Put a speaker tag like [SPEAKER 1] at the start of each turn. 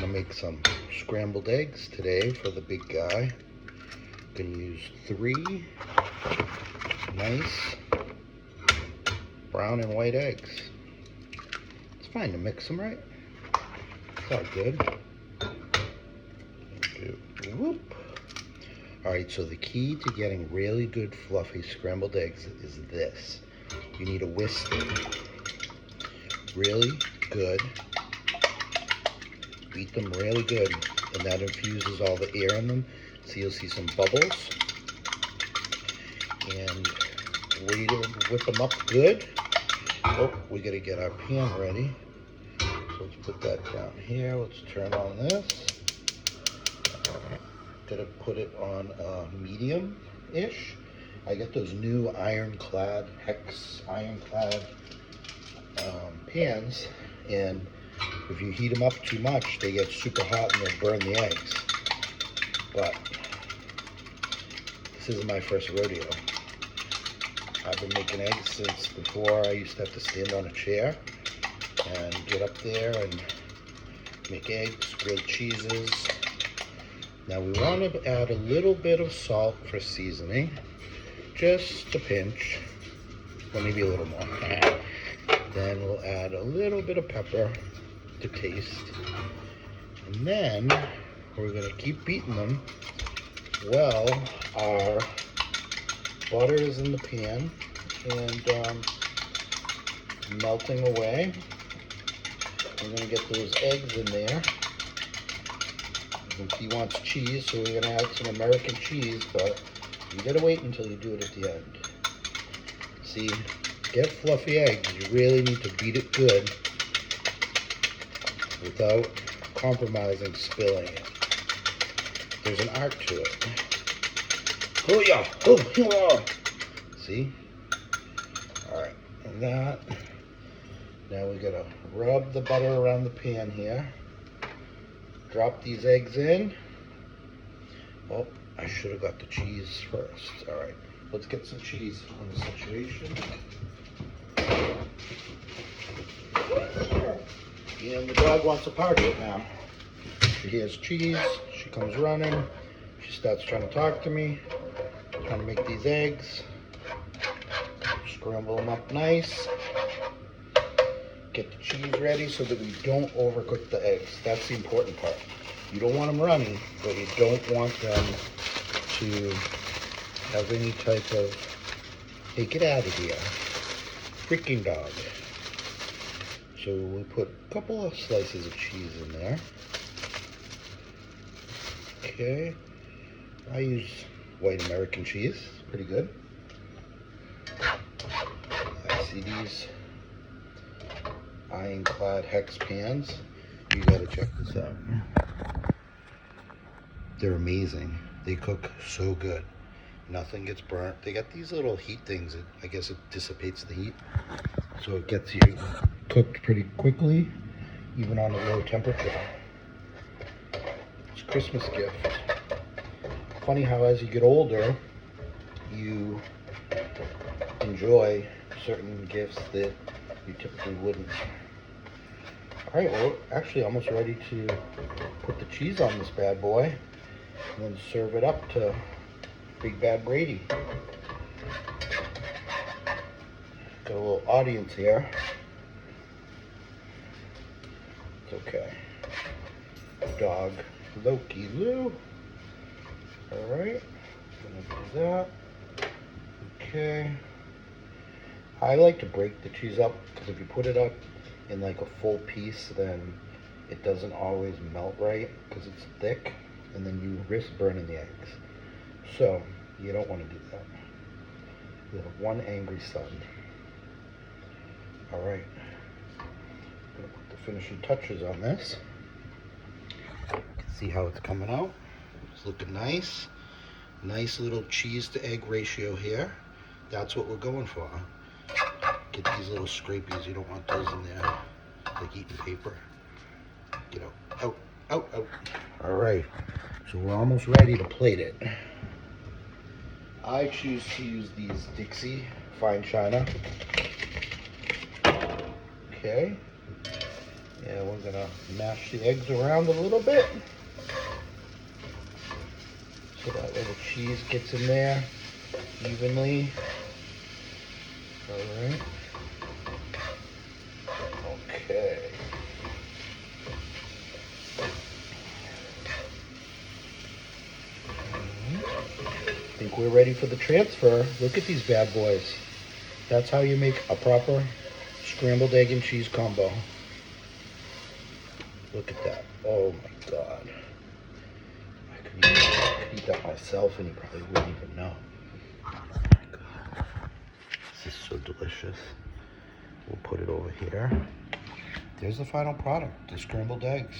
[SPEAKER 1] make some scrambled eggs today for the big guy. Gonna use 3 nice brown and white eggs. It's fine to mix them, right? It's all good. Whoop. All right, so the key to getting really good fluffy scrambled eggs is this. You need a whisk really good. Beat them really good, and that infuses all the air in them. So you'll see some bubbles. And we whip them up good. Oh, we gotta get our pan ready. So let's put that down here. Let's turn on this. Gonna put it on medium-ish. I get those new ironclad, hex ironclad pans, and if you heat them up too much, they get super hot and they'll burn the eggs. But this isn't my first rodeo. I've been making eggs since before I used to have to stand on a chair and get up there and make eggs, grilled cheeses. Now we want to add a little bit of salt for seasoning, just a pinch, or maybe a little more. Then we'll add a little bit of pepper to taste. And then we're going to keep beating them while our butter is in the pan and melting away. We're going to get those eggs in there. He wants cheese, so we're going to add some American cheese, but you got to wait until you do it at the end. See, to get fluffy eggs, you really need to beat it good without compromising spilling it. There's an art to it. Oh yeah, oh yeah. See? Alright, and that. Now we got to rub the butter around the pan here. Drop these eggs in. Oh, I should have got the cheese first. All right, let's get some cheese in the situation. And the dog wants a part of it now. She hears cheese, she comes running, she starts trying to talk to me, trying to make these eggs, scramble them up nice. Get the cheese ready so that we don't overcook the eggs. That's the important part. You don't want them runny, but you don't want them to have any type of, hey, get out of here, freaking dog. So we put a couple of slices of cheese in there. Okay, I use white American cheese, pretty good. I see these ironclad hex pans. You gotta check this out. They're amazing. They cook so good. Nothing gets burnt. They got these little heat things. I guess it dissipates the heat. So it gets you cooked pretty quickly, even on a low temperature. It's a Christmas gift. Funny how as you get older, you enjoy certain gifts that you typically wouldn't. All right, well, actually almost ready to put the cheese on this bad boy and then serve it up to Big Bad Brady. Got a little audience here. It's okay. Dog Loki Lou. All right, gonna do that. Okay. I like to break the cheese up because if you put it up in like a full piece, then it doesn't always melt right because it's thick, and then you risk burning the eggs. So you don't want to do that. You have one angry son. All right, I'm gonna put the finishing touches on this. See how it's coming out. It's looking nice. Nice little cheese to egg ratio here. That's what we're going for. Get these little scrapies. You don't want those in there, like eating paper. Get out, out, out, out. All right, so we're almost ready to plate it. I choose to use these Dixie fine china. Okay, And we're gonna mash the eggs around a little bit so that way the cheese gets in there evenly. All right. Okay. I think we're ready for the transfer. Look at these bad boys. That's how you make a proper scrambled egg and cheese combo. Look at that. Oh my God. I could eat that myself and you probably wouldn't even know. Oh my God. This is so delicious. We'll put it over here. There's the final product, the scrambled eggs.